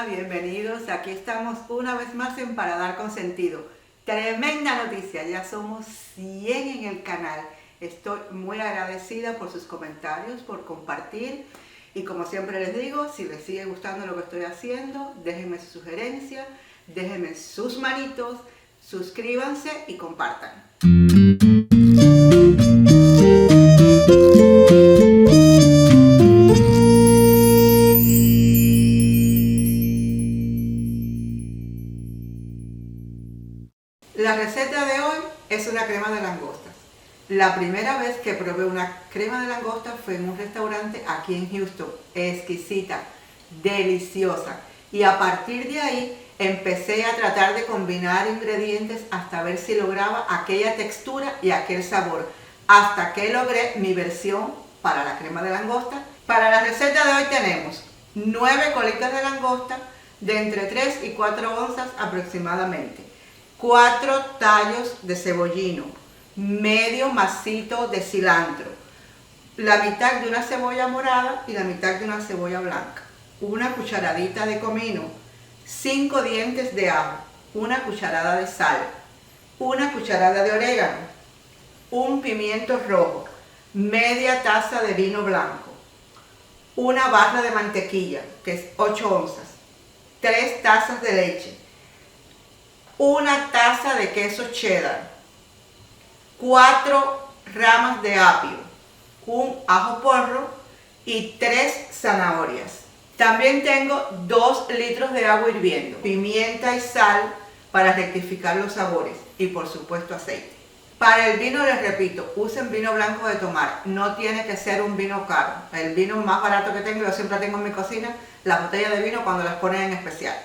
Hola, bienvenidos. Aquí estamos una vez más en Paladar con Sentido. Tremenda noticia, ya somos 100 en el canal. Estoy muy agradecida por sus comentarios, por compartir. Y como siempre les digo, si les sigue gustando lo que estoy haciendo, déjenme sus sugerencias, déjenme sus manitos, suscríbanse y compartan. La receta de hoy es una crema de langostas. La primera vez que probé una crema de langostas fue en un restaurante aquí en Houston. Exquisita, deliciosa. Y a partir de ahí empecé a tratar de combinar ingredientes hasta ver si lograba aquella textura y aquel sabor. Hasta que logré mi versión para la crema de langosta. Para la receta de hoy tenemos 9 colitas de langosta de entre 3 y 4 onzas aproximadamente. 4 tallos de cebollino, medio macito de cilantro, la mitad de una cebolla morada y la mitad de una cebolla blanca, una cucharadita de comino, 5 dientes de ajo, una cucharada de sal, una cucharada de orégano, un pimiento rojo, media taza de vino blanco, una barra de mantequilla, que es 8 onzas, 3 tazas de leche, una taza de queso cheddar, 4 ramas de apio, un ajo porro y 3 zanahorias. También tengo 2 litros de agua hirviendo, pimienta y sal para rectificar los sabores y por supuesto aceite. Para el vino les repito, usen vino blanco de tomar, no tiene que ser un vino caro. El vino más barato que tengo, yo siempre tengo en mi cocina, las botellas de vino cuando las ponen en especial.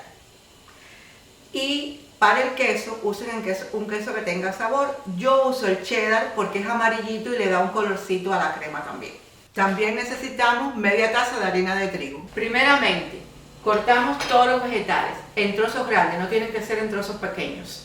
Y para el queso, usen un queso que tenga sabor. Yo uso el cheddar porque es amarillito y le da un colorcito a la crema también. También necesitamos media taza de harina de trigo. Primeramente, cortamos todos los vegetales en trozos grandes, no tienen que ser en trozos pequeños.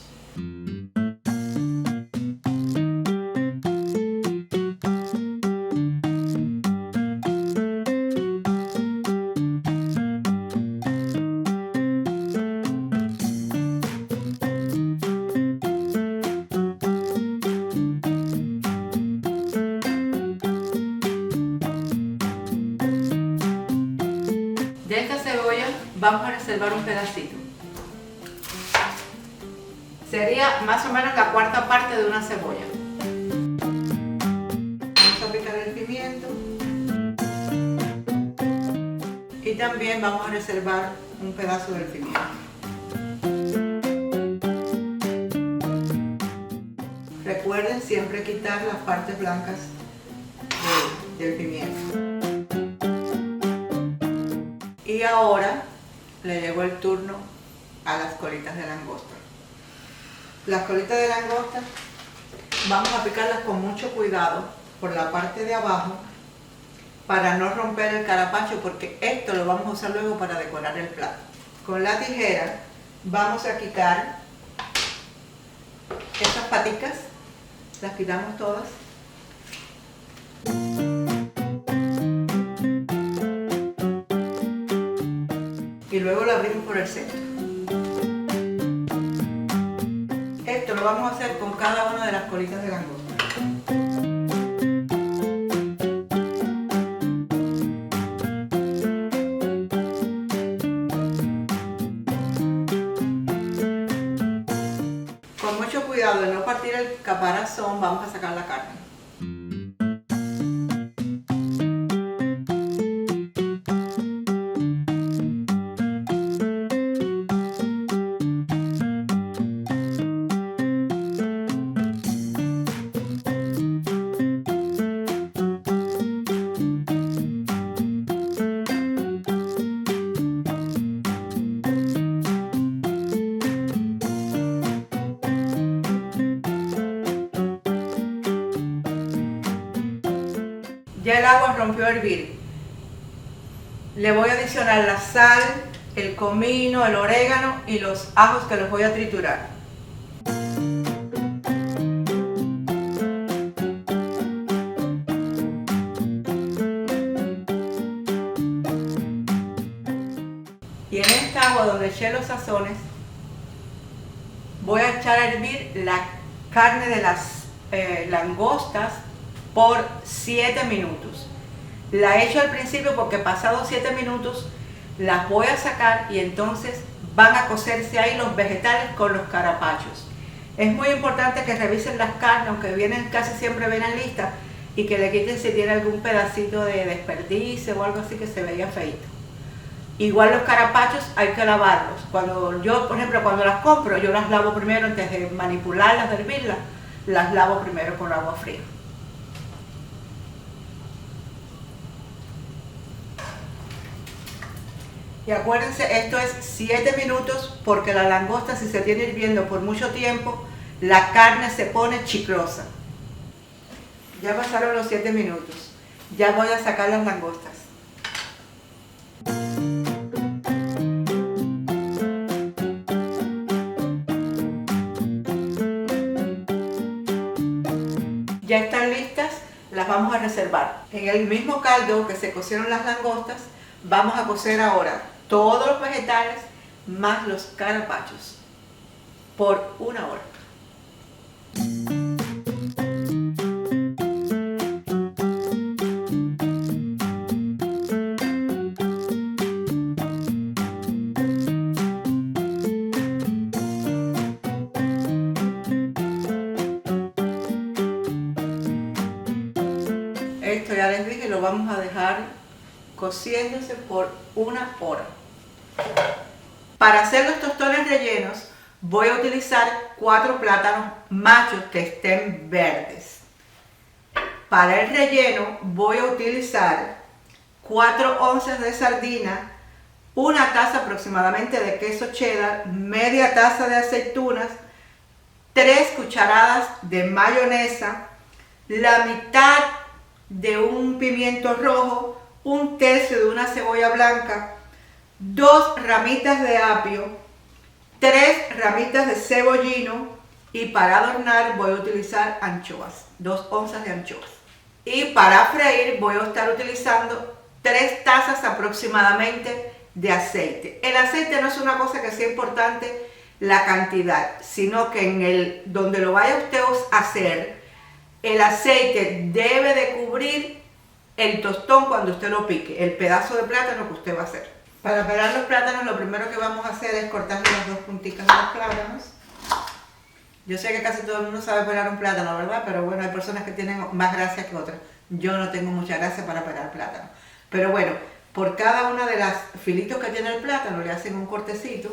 De esta cebolla vamos a reservar un pedacito. Sería más o menos la cuarta parte de una cebolla. Vamos a picar el pimiento. Y también vamos a reservar un pedazo del pimiento. Recuerden siempre quitar las partes blancas del pimiento. Y ahora le llegó el turno a las colitas de langosta. Las colitas de langosta vamos a picarlas con mucho cuidado por la parte de abajo para no romper el carapacho, porque esto lo vamos a usar luego para decorar el plato. Con la tijera vamos a quitar estas paticas, las quitamos todas. Y luego lo abrimos por el centro. Esto lo vamos a hacer con cada una de las colitas de langosta. Con mucho cuidado de no partir el caparazón, vamos a sacar la carne. Ya el agua rompió a hervir. Le voy a adicionar la sal, el comino, el orégano y los ajos que los voy a triturar. Y en esta agua donde eché los sazones, voy a echar a hervir la carne de las langostas por 7 minutos. La echo al principio porque pasados 7 minutos las voy a sacar y entonces van a cocerse ahí los vegetales con los carapachos. Es muy importante que revisen las carnes, aunque casi siempre vienen listas, y que le quiten si tiene algún pedacito de desperdicio o algo así que se veía feito. Igual los carapachos hay que lavarlos. Cuando yo, por ejemplo, cuando las compro, yo las lavo primero antes de manipularlas, de hervirlas, las lavo primero con agua fría. Y acuérdense, esto es 7 minutos porque la langosta, si se tiene hirviendo por mucho tiempo, la carne se pone chiclosa. Ya pasaron los 7 minutos. Ya voy a sacar las langostas. Ya están listas, las vamos a reservar. En el mismo caldo que se cocieron las langostas, vamos a cocer ahora todos los vegetales más los carapachos por 1 hora. Esto ya les dije, lo vamos a dejar cociéndose por 1 hora. Para hacer los tostones rellenos voy a utilizar 4 plátanos machos que estén verdes. Para el relleno voy a utilizar 4 onzas de sardina, 1 taza aproximadamente de queso cheddar, media taza de aceitunas, 3 cucharadas de mayonesa, la mitad de un pimiento rojo, 1/3 de una cebolla blanca, 2 ramitas de apio, 3 ramitas de cebollino y para adornar voy a utilizar anchoas, 2 onzas de anchoas. Y para freír voy a estar utilizando 3 tazas aproximadamente de aceite. El aceite no es una cosa que sea importante la cantidad, sino que donde lo vaya usted a hacer, el aceite debe de cubrir el tostón cuando usted lo pique, el pedazo de plátano que usted va a hacer. Para pelar los plátanos lo primero que vamos a hacer es cortarle las 2 punticas de los plátanos. Yo sé que casi todo el mundo sabe pelar un plátano, ¿verdad? Pero bueno, hay personas que tienen más gracia que otras. Yo no tengo mucha gracia para pelar plátano. Pero bueno, por cada una de las filitos que tiene el plátano le hacen un cortecito.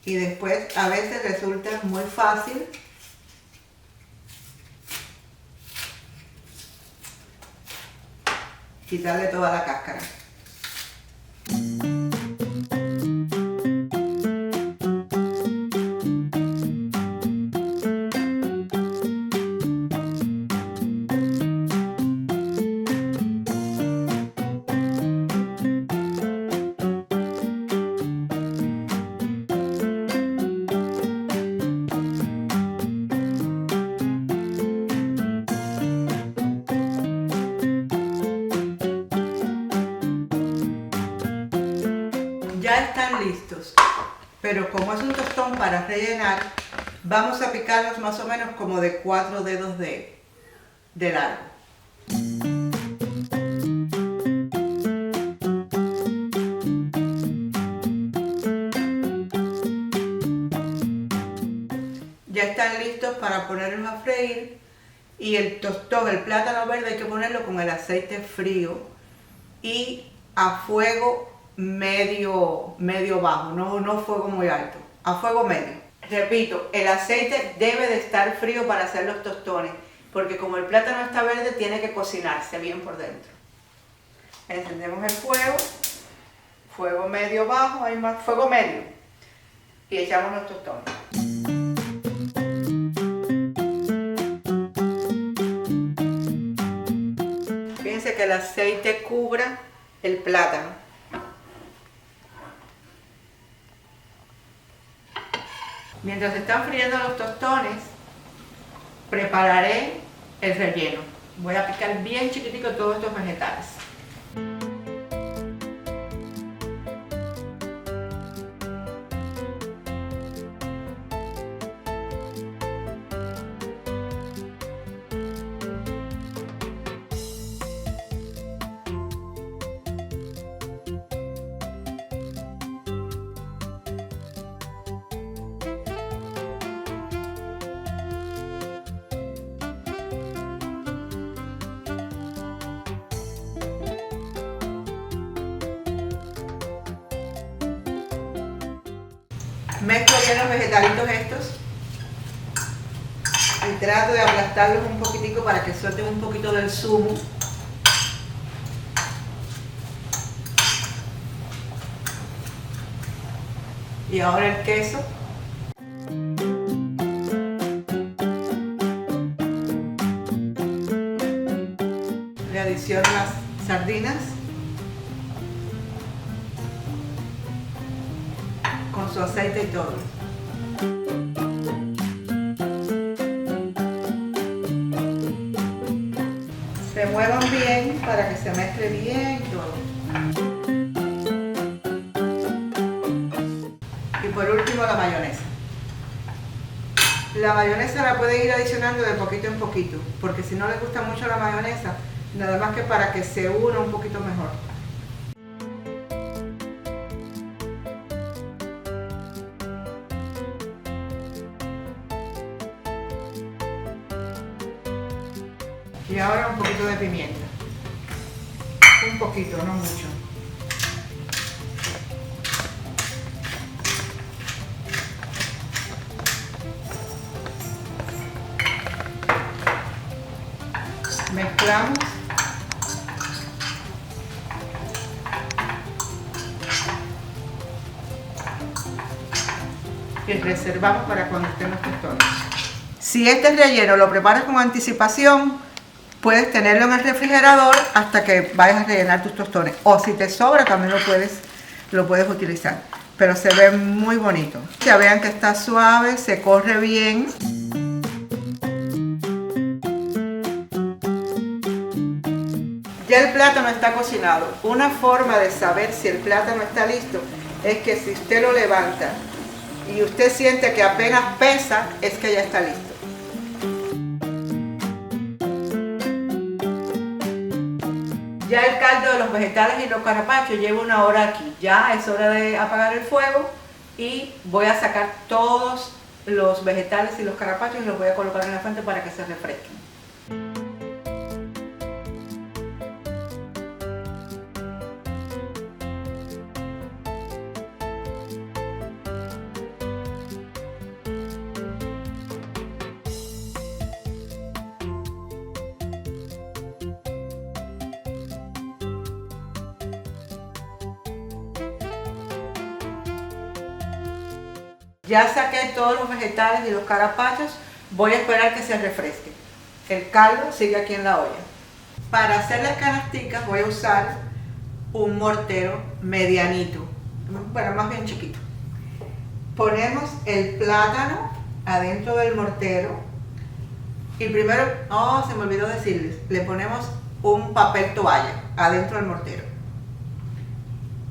Y después a veces resulta muy fácil quitarle toda la cáscara. Ya están listos, pero como es un tostón para rellenar, vamos a picarlos más o menos como de 4 dedos de largo. Ya están listos para ponerlos a freír y el tostón, el plátano verde, hay que ponerlo con el aceite frío y a fuego medio bajo, no fuego muy alto, a fuego medio. Repito, el aceite debe de estar frío para hacer los tostones, porque como el plátano está verde, tiene que cocinarse bien por dentro. Encendemos el fuego medio bajo, hay más, fuego medio, y echamos los tostones. Fíjense que el aceite cubra el plátano. Mientras se están friendo los tostones, prepararé el relleno. Voy a picar bien chiquitico todos estos vegetales. Mezclo bien los vegetalitos estos y trato de aplastarlos un poquitico para que suelten un poquito del zumo. Y ahora el queso. Le adiciono las sardinas con su aceite y todo. Se muevan bien para que se mezcle bien todo. Y por último la mayonesa. La mayonesa la pueden ir adicionando de poquito en poquito, porque si no les gusta mucho la mayonesa, nada más que para que se una un poquito mejor. Y ahora un poquito de pimienta. Un poquito, no mucho. Mezclamos. Y reservamos para cuando estén los tostones. Si este relleno lo preparas con anticipación, puedes tenerlo en el refrigerador hasta que vayas a rellenar tus tostones. O si te sobra, también lo puedes utilizar. Pero se ve muy bonito. Ya vean que está suave, se corre bien. Ya el plátano está cocinado. Una forma de saber si el plátano está listo es que si usted lo levanta y usted siente que apenas pesa, es que ya está listo. Ya el caldo de los vegetales y los carapachos lleva 1 hora aquí. Ya es hora de apagar el fuego y voy a sacar todos los vegetales y los carapachos y los voy a colocar en la fuente para que se refresquen. Ya saqué todos los vegetales y los carapachos, voy a esperar que se refresque. El caldo sigue aquí en la olla. Para hacer las canasticas voy a usar un mortero medianito, bueno, más bien chiquito. Ponemos el plátano adentro del mortero y primero, se me olvidó decirles, le ponemos un papel toalla adentro del mortero.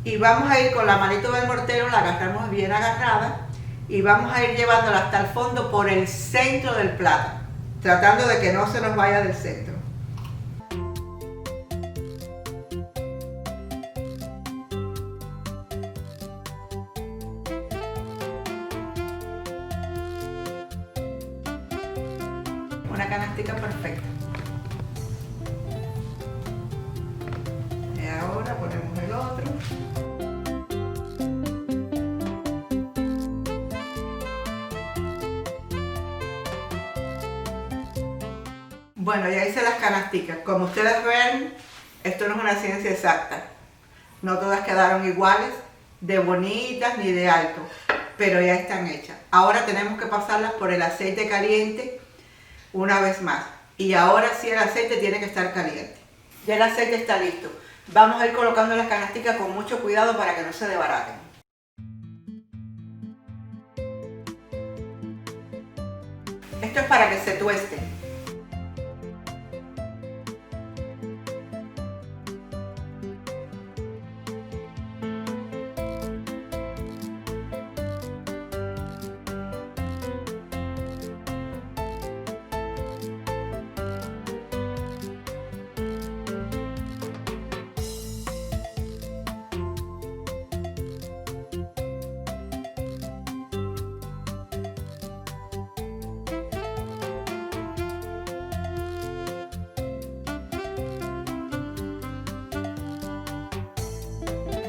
Y vamos a ir con la manito del mortero, la agarramos bien agarrada, y vamos a ir llevándola hasta el fondo por el centro del plátano, tratando de que no se nos vaya del centro. Una canastica perfecta. Y ahora ponemos el otro. Bueno, ya hice las canasticas. Como ustedes ven, esto no es una ciencia exacta. No todas quedaron iguales, de bonitas ni de alto, pero ya están hechas. Ahora tenemos que pasarlas por el aceite caliente una vez más. Y ahora sí el aceite tiene que estar caliente. Ya el aceite está listo. Vamos a ir colocando las canasticas con mucho cuidado para que no se desbaraten. Esto es para que se tuesten.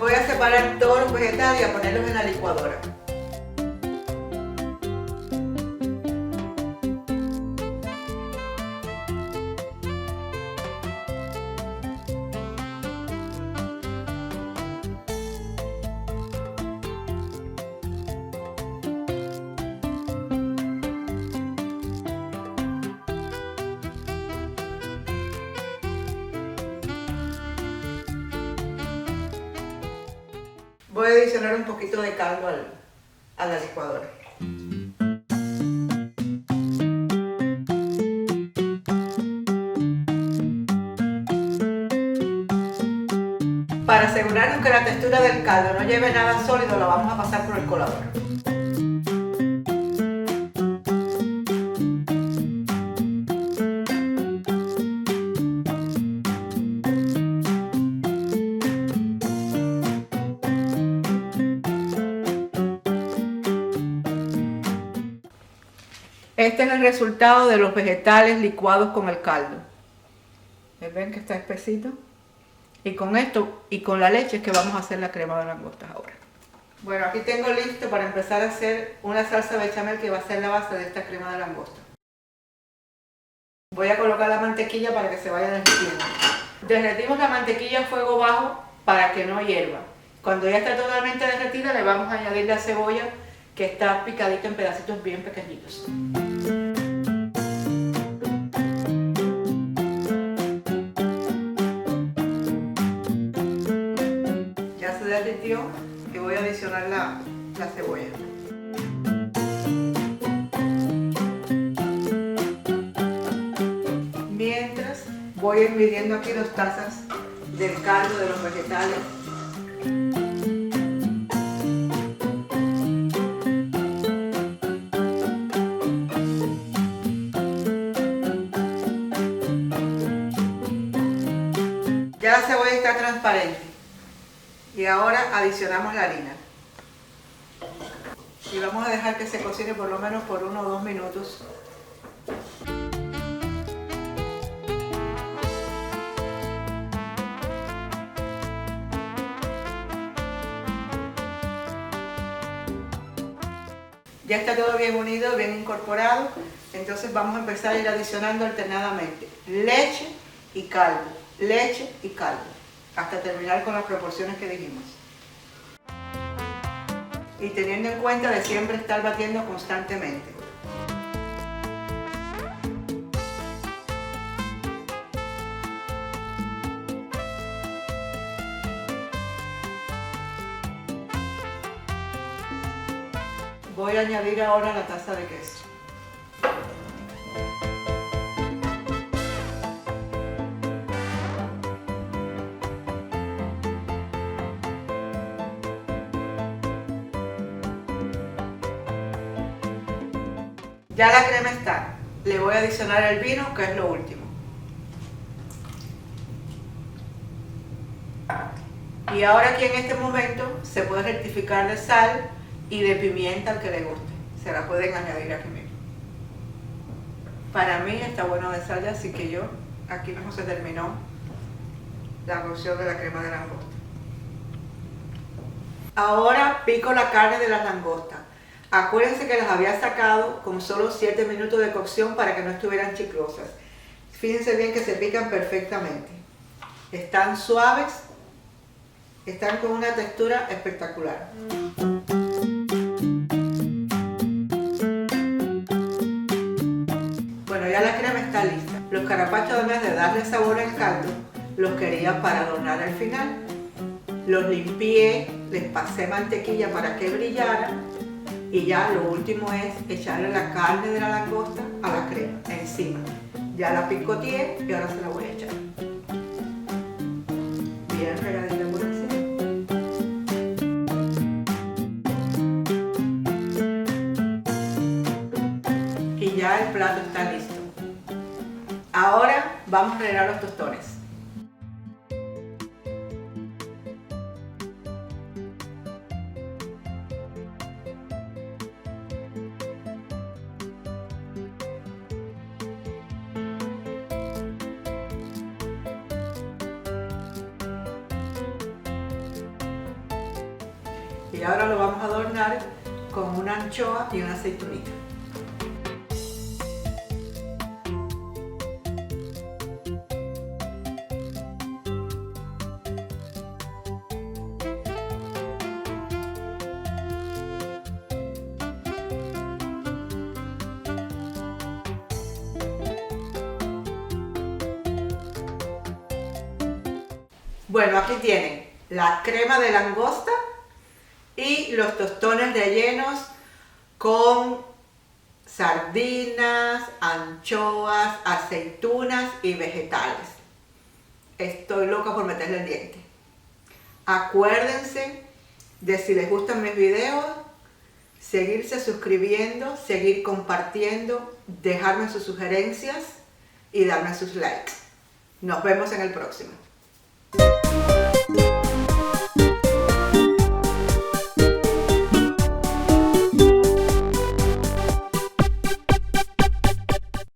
Voy a separar todos los vegetales y a ponerlos en la licuadora. Voy a adicionar un poquito de caldo a la licuadora. Para asegurarnos que la textura del caldo no lleve nada sólido, la vamos a pasar por el colador. Este es el resultado de los vegetales licuados con el caldo. ¿Ven que está espesito? Y con esto y con la leche es que vamos a hacer la crema de langostas ahora. Bueno, aquí tengo listo para empezar a hacer una salsa bechamel que va a ser la base de esta crema de langosta. Voy a colocar la mantequilla para que se vaya derritiendo. Derretimos la mantequilla a fuego bajo para que no hierva. Cuando ya está totalmente derretida le vamos a añadir la cebolla que está picadita en pedacitos bien pequeñitos. Ya se derritió y voy a adicionar la cebolla. Mientras voy a ir midiendo aquí 2 tazas del caldo de los vegetales. Ya la cebolla está transparente y ahora adicionamos la harina y vamos a dejar que se cocine por lo menos por 1 o 2 minutos. Ya está todo bien unido, bien incorporado, entonces vamos a empezar a ir adicionando alternadamente leche y caldo, leche y caldo, hasta terminar con las proporciones que dijimos. Y teniendo en cuenta de siempre estar batiendo constantemente. Voy a añadir ahora la taza de queso. Ya la crema está. Le voy a adicionar el vino, que es lo último. Y ahora aquí en este momento se puede rectificar de sal y de pimienta al que le guste. Se la pueden añadir aquí mismo. Para mí está bueno de sal, así que yo, aquí mismo se terminó la cocción de la crema de langosta. Ahora pico la carne de las langostas. Acuérdense que las había sacado con solo 7 minutos de cocción para que no estuvieran chiclosas. Fíjense bien que se pican perfectamente. Están suaves, están con una textura espectacular. Bueno, ya la crema está lista. Los carapachos, además de darle sabor al caldo, los quería para adornar al final. Los limpié, les pasé mantequilla para que brillaran. Y ya lo último es echarle la carne de la langosta a la crema encima. Ya la picoteé y ahora se la voy a echar. Bien regadita por encima. Y ya el plato está listo. Ahora vamos a rellenar los tostones. Y ahora lo vamos a adornar con una anchoa y una aceitunita. Bueno, aquí tienen la crema de langosta y los tostones rellenos con sardinas, anchoas, aceitunas y vegetales. Estoy loca por meterle el diente. Acuérdense de, si les gustan mis videos, seguirse suscribiendo, seguir compartiendo, dejarme sus sugerencias y darme sus likes. Nos vemos en el próximo.